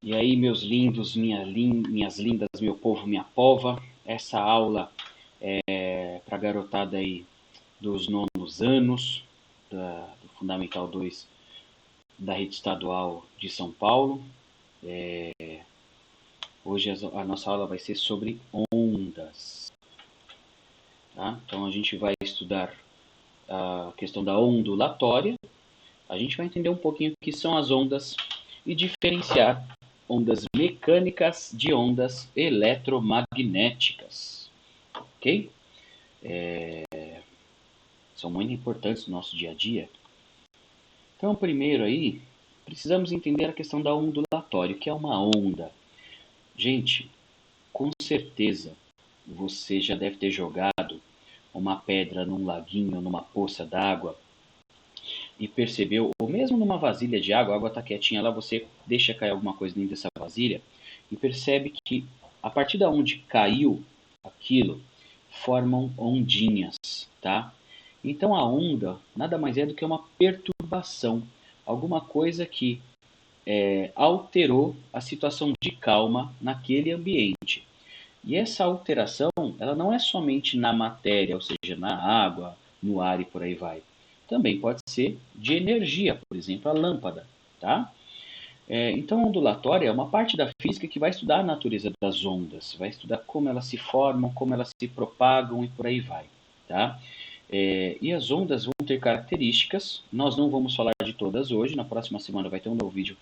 E aí, meus lindos, minhas lindas, meu povo, minha pova, essa aula é para a garotada aí dos nonos anos, do Fundamental 2 da Rede Estadual de São Paulo. Hoje a nossa aula vai ser sobre ondas. Tá? Então a gente vai estudar a questão da ondulatória, a gente vai entender um pouquinho o que são as ondas e diferenciar ondas mecânicas de ondas eletromagnéticas, ok? São muito importantes no nosso dia a dia. Então, primeiro aí, precisamos entender a questão da ondulatória, o que é uma onda. Gente, com certeza você já deve ter jogado uma pedra num laguinho, numa poça d'água, e percebeu, ou mesmo numa vasilha de água, a água está quietinha lá, você deixa cair alguma coisa dentro dessa vasilha e percebe que a partir da onde caiu aquilo, formam ondinhas, tá? Então a onda nada mais é do que uma perturbação, alguma coisa que alterou a situação de calma naquele ambiente. E essa alteração, ela não é somente na matéria, ou seja, na água, no ar e por aí vai. Também pode ser de energia, por exemplo, a lâmpada, tá? Então, a ondulatória é uma parte da física que vai estudar a natureza das ondas, vai estudar como elas se formam, como elas se propagam e por aí vai, tá? E as ondas vão ter características, nós não vamos falar de todas hoje, na próxima semana vai ter um novo vídeo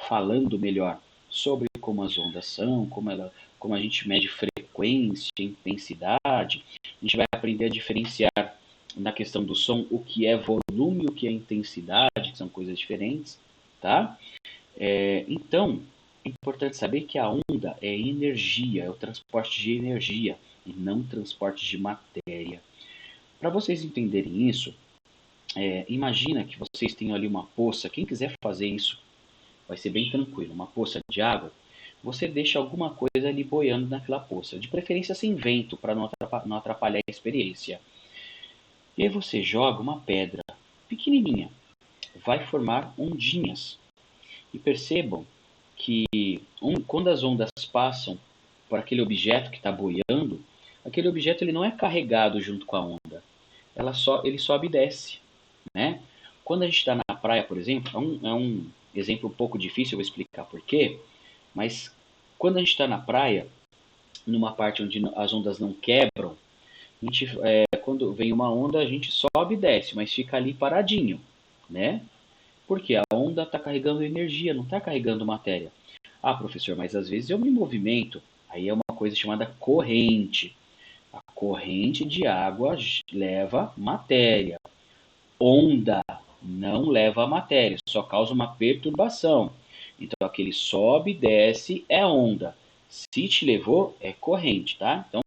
falando melhor sobre como as ondas são, como a gente mede frequência, intensidade, a gente vai aprender a diferenciar na questão do som o que é volume, o que é intensidade, que são coisas diferentes, tá? Então, é importante saber que a onda é energia, é o transporte de energia e não transporte de matéria. Para vocês entenderem isso, imagina que vocês tenham ali uma poça, quem quiser fazer isso vai ser bem tranquilo, uma poça de água, você deixa alguma coisa ali boiando naquela poça, de preferência sem vento, para não atrapalhar a experiência. E aí você joga uma pedra pequenininha, vai formar ondinhas. E percebam que quando as ondas passam por aquele objeto que está boiando, aquele objeto ele não é carregado junto com a onda, ele sobe e desce, né? Quando a gente está na praia, por exemplo, é um exemplo um pouco difícil, eu vou explicar por quê, mas quando a gente está na praia, numa parte onde as ondas não quebram, quando vem uma onda, a gente sobe e desce, mas fica ali paradinho, né? Porque a onda está carregando energia, não está carregando matéria. Ah, professor, mas às vezes eu me movimento. Aí é uma coisa chamada corrente. A corrente de água leva matéria. Onda não leva matéria, só causa uma perturbação. Então aquele sobe e desce é onda. Se te levou, é corrente, tá? Então,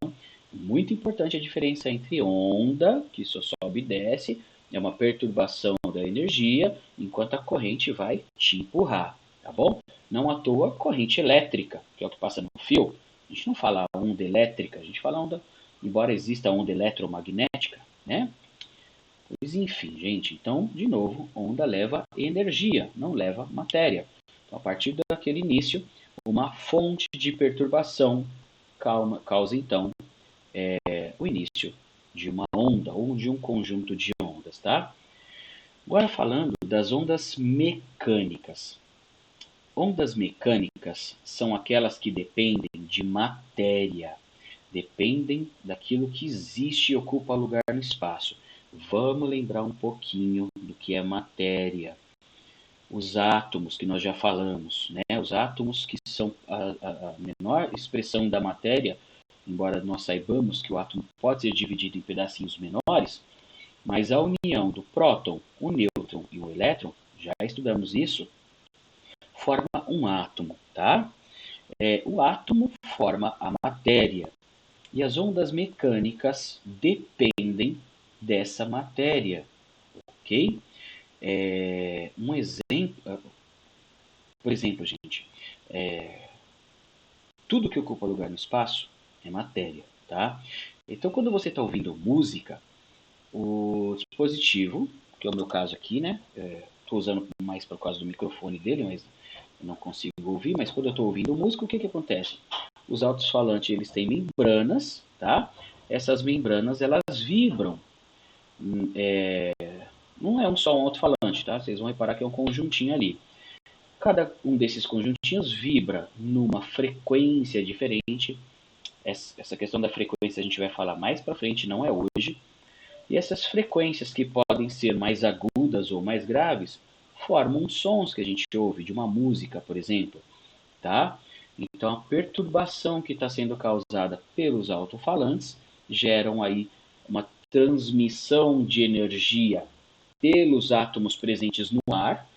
muito importante a diferença entre onda, que só sobe e desce, é uma perturbação da energia, enquanto a corrente vai te empurrar, tá bom? Não à toa, corrente elétrica, que é o que passa no fio. A gente não fala onda elétrica, a gente fala onda, embora exista onda eletromagnética, né? Pois enfim, gente, então, de novo, onda leva energia, não leva matéria. Então, a partir daquele início, uma fonte de perturbação causa, então, o início de uma onda ou de um conjunto de ondas, tá? Agora falando das ondas mecânicas. Ondas mecânicas são aquelas que dependem de matéria, dependem daquilo que existe e ocupa lugar no espaço. Vamos lembrar um pouquinho do que é matéria. Os átomos, que nós já falamos, né? Os átomos que são a menor expressão da matéria, embora nós saibamos que o átomo pode ser dividido em pedacinhos menores, mas a união do próton, o nêutron e o elétron, já estudamos isso, forma um átomo, tá? O átomo forma a matéria. E as ondas mecânicas dependem dessa matéria, ok? Um exemplo, por exemplo, gente, tudo que ocupa lugar no espaço é matéria, tá? Então, quando você está ouvindo música, o dispositivo, que é o meu caso aqui, né? Estou usando mais por causa do microfone dele, mas não consigo ouvir, mas quando eu estou ouvindo música, o que acontece? Os alto-falantes, eles têm membranas, tá? Essas membranas, elas vibram. Não é só um alto-falante, tá? Vocês vão reparar que é um conjuntinho ali. Cada um desses conjuntinhos vibra numa frequência diferente. Essa questão da frequência a gente vai falar mais para frente, não é hoje. E essas frequências que podem ser mais agudas ou mais graves formam sons que a gente ouve de uma música, por exemplo, tá? Então a perturbação que está sendo causada pelos alto-falantes geram aí uma transmissão de energia pelos átomos presentes no ar.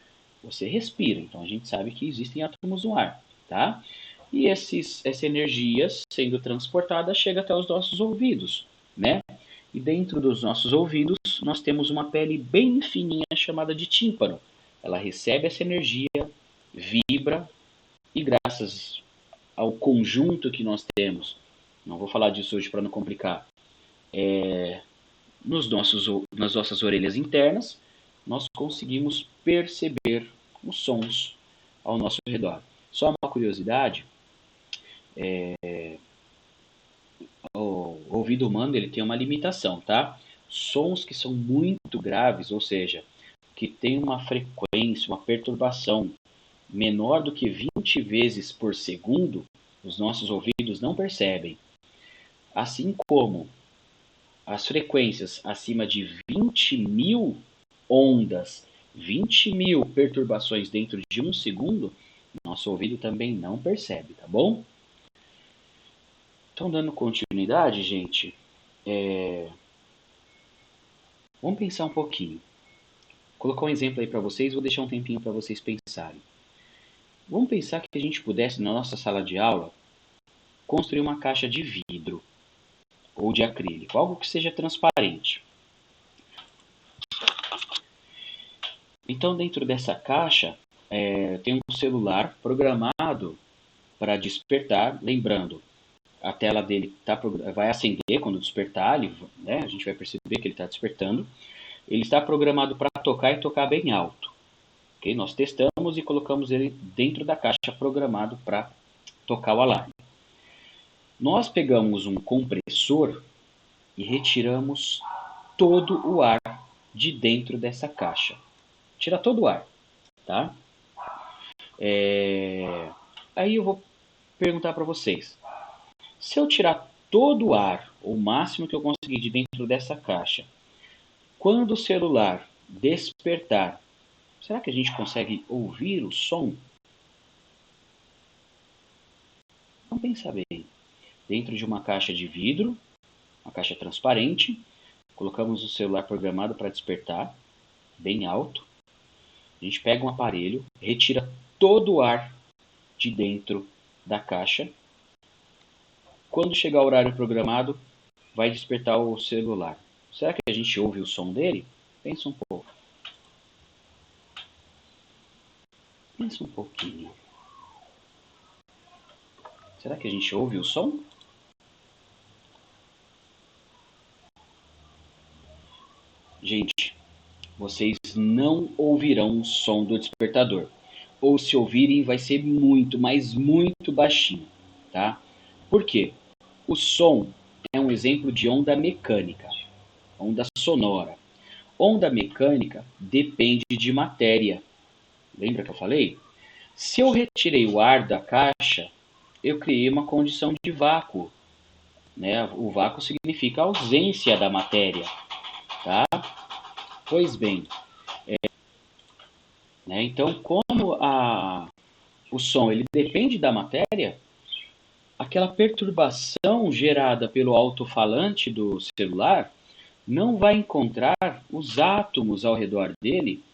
Você respira, então a gente sabe que existem átomos no ar, tá? E essa energia sendo transportada chega até os nossos ouvidos, né? E dentro dos nossos ouvidos nós temos uma pele bem fininha chamada de tímpano. Ela recebe essa energia, vibra e graças ao conjunto que nós temos, não vou falar disso hoje para não complicar, nas nossas orelhas internas, nós conseguimos perceber os sons ao nosso redor. Só uma curiosidade, o ouvido humano ele tem uma limitação, tá? Sons que são muito graves, ou seja, que tem uma frequência, uma perturbação menor do que 20 vezes por segundo, os nossos ouvidos não percebem. Assim como as frequências acima de 20.000 ondas, 20.000 perturbações dentro de um segundo, nosso ouvido também não percebe, tá bom? Então, dando continuidade, gente, vamos pensar um pouquinho. Vou colocar um exemplo aí para vocês, vou deixar um tempinho para vocês pensarem. Vamos pensar que a gente pudesse, na nossa sala de aula, construir uma caixa de vidro ou de acrílico, algo que seja transparente. Então, dentro dessa caixa, tem um celular programado para despertar, lembrando, a tela dele vai acender quando despertar, né, a gente vai perceber que ele está despertando. Ele está programado para tocar e tocar bem alto. Okay? Nós testamos e colocamos ele dentro da caixa programado para tocar o alarme. Nós pegamos um compressor e retiramos todo o ar de dentro dessa caixa. Tira todo o ar, tá? Aí eu vou perguntar para vocês. Se eu tirar todo o ar, o máximo que eu conseguir de dentro dessa caixa, quando o celular despertar, será que a gente consegue ouvir o som? Vamos pensar bem. Dentro de uma caixa de vidro, uma caixa transparente, colocamos o celular programado para despertar, bem alto. A gente pega um aparelho, retira todo o ar de dentro da caixa. Quando chegar o horário programado, vai despertar o celular. Será que a gente ouve o som dele? Pensa um pouco. Pensa um pouquinho. Será que a gente ouve o som? Gente, vocês não ouvirão o som do despertador. Ou se ouvirem, vai ser muito, mas muito baixinho, tá? Por quê? O som é um exemplo de onda mecânica, onda sonora. Onda mecânica depende de matéria. Lembra que eu falei? Se eu retirei o ar da caixa, eu criei uma condição de vácuo. Né? O vácuo significa a ausência da matéria. Tá? Pois bem, né? Então, como o som ele depende da matéria, aquela perturbação gerada pelo alto-falante do celular não vai encontrar os átomos ao redor dele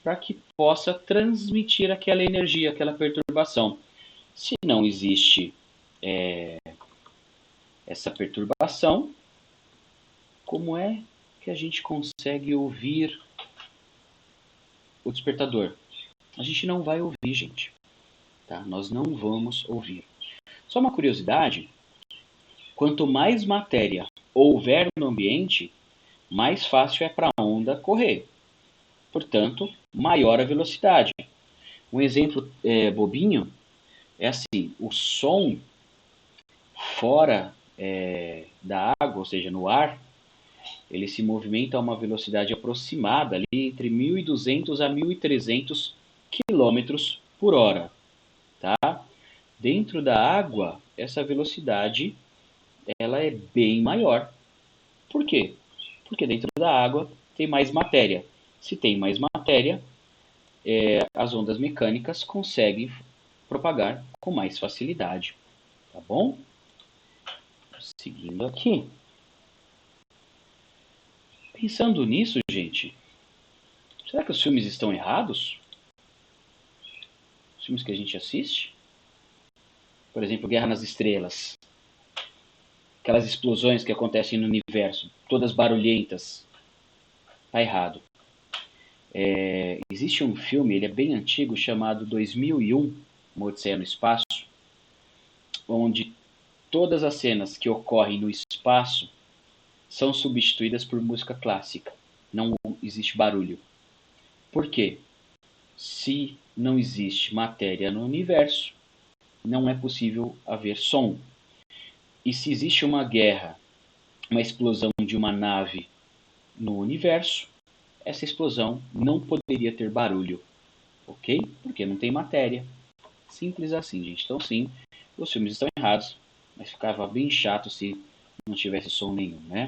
para que possa transmitir aquela energia, aquela perturbação. Se não existe essa perturbação, como é que a gente consegue ouvir o despertador? A gente não vai ouvir, gente. Tá? Nós não vamos ouvir. Só uma curiosidade, quanto mais matéria houver no ambiente, mais fácil é para a onda correr. Portanto, maior a velocidade. Um exemplo bobinho é assim, o som fora da água, ou seja, no ar, ele se movimenta a uma velocidade aproximada ali entre 1.200 a 1.300 quilômetros por hora, tá? Dentro da água, essa velocidade ela é bem maior. Por quê? Porque dentro da água tem mais matéria. Se tem mais matéria, as ondas mecânicas conseguem propagar com mais facilidade, tá bom? Seguindo aqui. Pensando nisso, gente, será que os filmes estão errados? Os filmes que a gente assiste? Por exemplo, Guerra nas Estrelas. Aquelas explosões que acontecem no universo, todas barulhentas. Tá errado. Existe um filme, ele é bem antigo, chamado 2001, Uma Odisseia no Espaço, onde todas as cenas que ocorrem no espaço são substituídas por música clássica. Não existe barulho. Por quê? Se não existe matéria no universo, não é possível haver som. E se existe uma guerra, uma explosão de uma nave no universo, essa explosão não poderia ter barulho, ok? Porque não tem matéria. Simples assim, gente. Então, sim, os filmes estão errados, mas ficava bem chato se não tivesse som nenhum, né?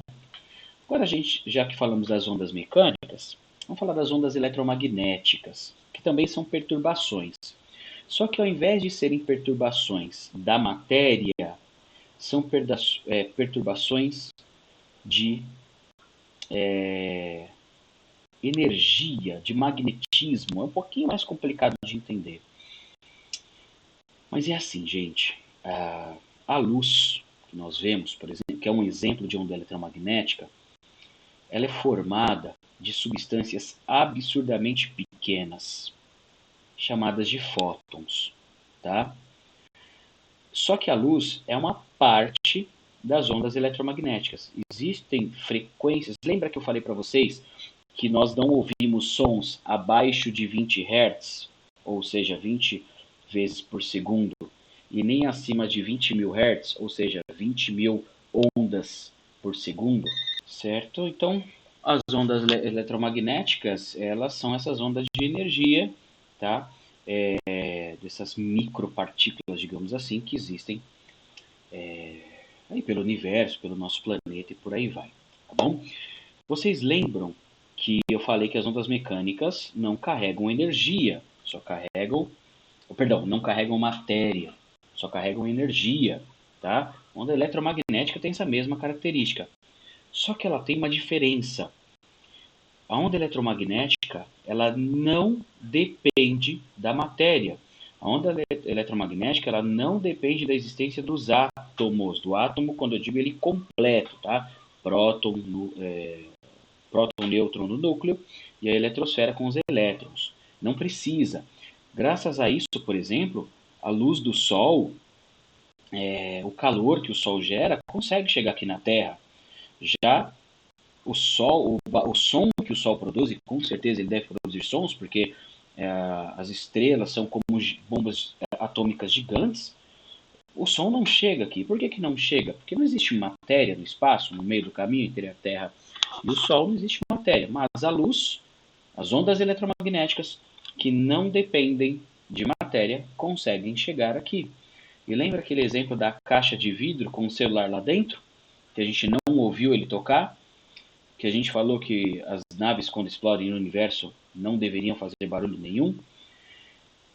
Agora, já que falamos das ondas mecânicas, vamos falar das ondas eletromagnéticas, que também são perturbações. Só que ao invés de serem perturbações da matéria, são perturbações de energia, de magnetismo. É um pouquinho mais complicado de entender. Mas é assim, gente. A luz que nós vemos, por exemplo, que é um exemplo de onda eletromagnética, ela é formada de substâncias absurdamente pequenas, chamadas de fótons, tá? Só que a luz é uma parte das ondas eletromagnéticas. Existem frequências. Lembra que eu falei para vocês que nós não ouvimos sons abaixo de 20 Hz, ou seja, 20 vezes por segundo, e nem acima de 20 mil Hz, ou seja, 20 mil ondas por segundo, certo? Então, as ondas eletromagnéticas, elas são essas ondas de energia, tá? Dessas micropartículas, digamos assim, que existem aí pelo universo, pelo nosso planeta e por aí vai, tá bom? Vocês lembram que eu falei que as ondas mecânicas não carregam energia, só carregam, perdão, não carregam matéria, só carregam energia, tá? A onda eletromagnética tem essa mesma característica, só que ela tem uma diferença. A onda eletromagnética, ela não depende da matéria. A onda eletromagnética, ela não depende da existência dos átomos, do átomo, quando eu digo ele completo, tá? Próton, próton, nêutron no núcleo e a eletrosfera com os elétrons. Não precisa. Graças a isso, por exemplo, a luz do Sol, o calor que o Sol gera, consegue chegar aqui na Terra. Já o Sol, o som que o Sol produz, e com certeza ele deve produzir sons, porque as estrelas são como bombas atômicas gigantes, o som não chega aqui. Por que, que não chega? Porque não existe matéria no espaço, no meio do caminho entre a Terra e o Sol, não existe matéria. Mas a luz, as ondas eletromagnéticas, que não dependem de matéria, conseguem chegar aqui. E lembra aquele exemplo da caixa de vidro com o celular lá dentro? Que a gente não ouviu ele tocar? Que a gente falou que as naves, quando explodem no universo, não deveriam fazer barulho nenhum.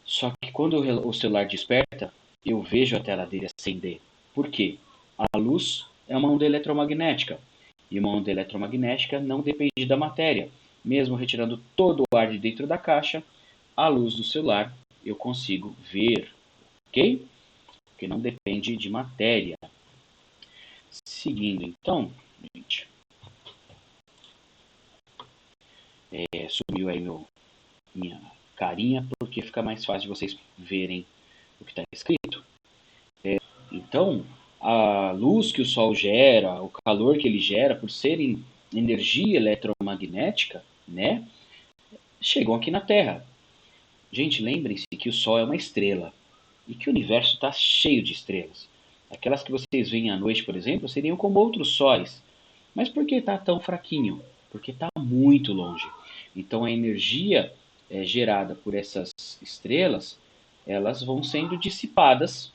Só que quando o celular desperta, eu vejo a tela dele acender. Por quê? A luz é uma onda eletromagnética. E uma onda eletromagnética não depende da matéria. Mesmo retirando todo o ar de dentro da caixa, a luz do celular eu consigo ver. Ok? Porque não depende de matéria. Seguindo então, gente. Sumiu aí minha carinha, porque fica mais fácil de vocês verem o que está escrito. Então, a luz que o Sol gera, o calor que ele gera, por serem energia eletromagnética, né, chegam aqui na Terra. Gente, lembrem-se que o Sol é uma estrela e que o universo está cheio de estrelas. Aquelas que vocês veem à noite, por exemplo, seriam como outros sóis. Mas por que está tão fraquinho? Porque está muito longe. Então a energia gerada por essas estrelas, elas vão sendo dissipadas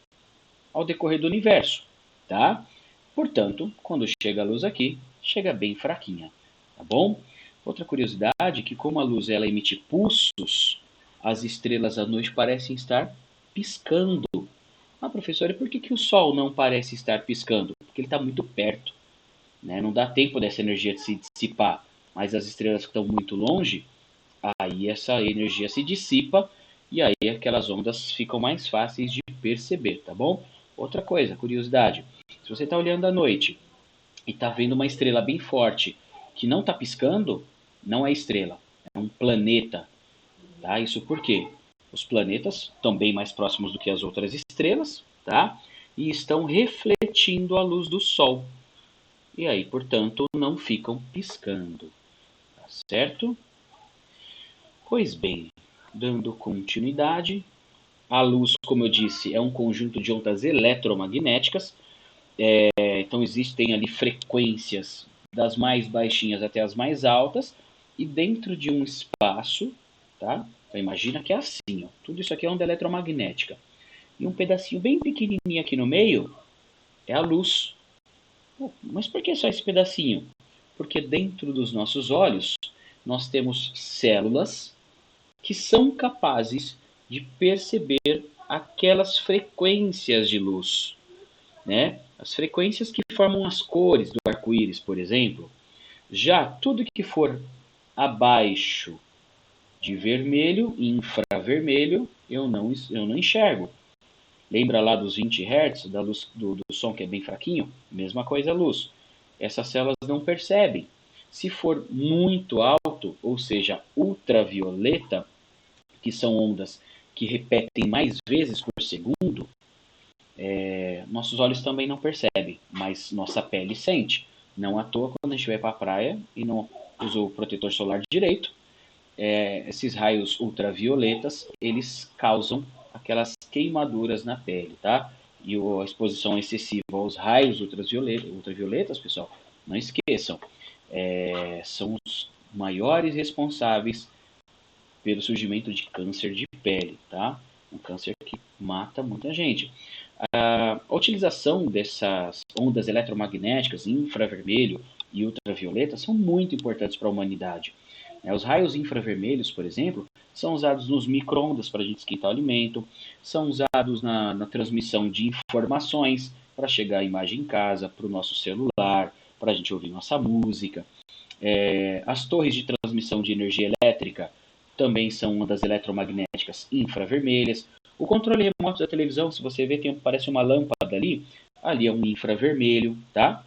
ao decorrer do universo, tá? Portanto, quando chega a luz aqui, chega bem fraquinha, tá bom? Outra curiosidade é que como a luz ela emite pulsos, as estrelas à noite parecem estar piscando. Ah, professor, e por que o Sol não parece estar piscando? Porque ele está muito perto, né? Não dá tempo dessa energia de se dissipar. Mas as estrelas que estão muito longe, aí essa energia se dissipa e aí aquelas ondas ficam mais fáceis de perceber, tá bom? Outra coisa, curiosidade, se você está olhando à noite e está vendo uma estrela bem forte que não está piscando, não é estrela, é um planeta, tá? Isso por quê? Os planetas estão bem mais próximos do que as outras estrelas, tá? E estão refletindo a luz do Sol. E aí, portanto, não ficam piscando, tá certo? Pois bem, dando continuidade, a luz, como eu disse, é um conjunto de ondas eletromagnéticas. Então existem ali frequências das mais baixinhas até as mais altas, e dentro de um espaço, tá? Então imagina que é assim, ó, tudo isso aqui é onda eletromagnética. E um pedacinho bem pequenininho aqui no meio é a luz. Mas por que só esse pedacinho? Porque dentro dos nossos olhos nós temos células que são capazes de perceber aquelas frequências de luz, né? As frequências que formam as cores do arco-íris, por exemplo. Já tudo que for abaixo de vermelho e infravermelho, eu não enxergo. Lembra lá dos 20 Hz, da luz do som que é bem fraquinho? Mesma coisa a luz. Essas células não percebem. Se for muito alto, ou seja, ultravioleta, que são ondas que repetem mais vezes por segundo, nossos olhos também não percebem, mas nossa pele sente. Não à toa, quando a gente vai para a praia e não usa o protetor solar direito, esses raios ultravioletas, eles causam aquelas queimaduras na pele, tá? E a exposição excessiva aos raios ultravioletas, pessoal, não esqueçam, são os maiores responsáveis pelo surgimento de câncer de pele, tá? Um câncer que mata muita gente. A utilização dessas ondas eletromagnéticas, infravermelho e ultravioleta, são muito importantes para a humanidade. Os raios infravermelhos, por exemplo, são usados nos micro-ondas para a gente esquentar o alimento, são usados na transmissão de informações para chegar a imagem em casa, para o nosso celular, para a gente ouvir nossa música. As torres de transmissão de energia elétrica também são ondas eletromagnéticas infravermelhas. O controle remoto da televisão, se você ver, parece uma lâmpada ali é um infravermelho, tá?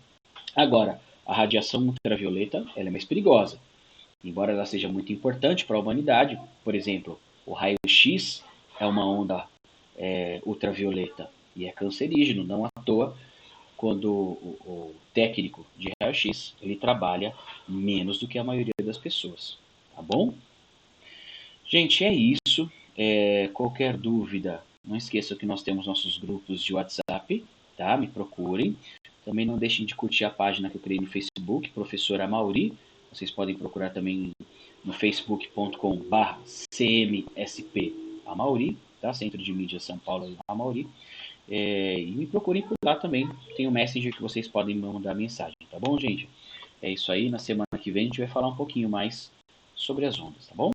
Agora, a radiação ultravioleta, ela é mais perigosa. Embora ela seja muito importante para a humanidade, por exemplo, o raio-x é uma onda ultravioleta e é cancerígeno, não à toa quando o técnico de raio-x ele trabalha menos do que a maioria das pessoas, tá bom? Gente, é isso. Qualquer dúvida, não esqueçam que nós temos nossos grupos de WhatsApp, tá? Me procurem. Também não deixem de curtir a página que eu criei no Facebook, Professor Amauri. Vocês podem procurar também no facebook.com/cmsp Amauri, tá? Centro de Mídia São Paulo Amauri. E me procurem por lá também. Tem o Messenger que vocês podem me mandar mensagem, tá bom, gente? É isso aí. Na semana que vem a gente vai falar um pouquinho mais sobre as ondas, tá bom?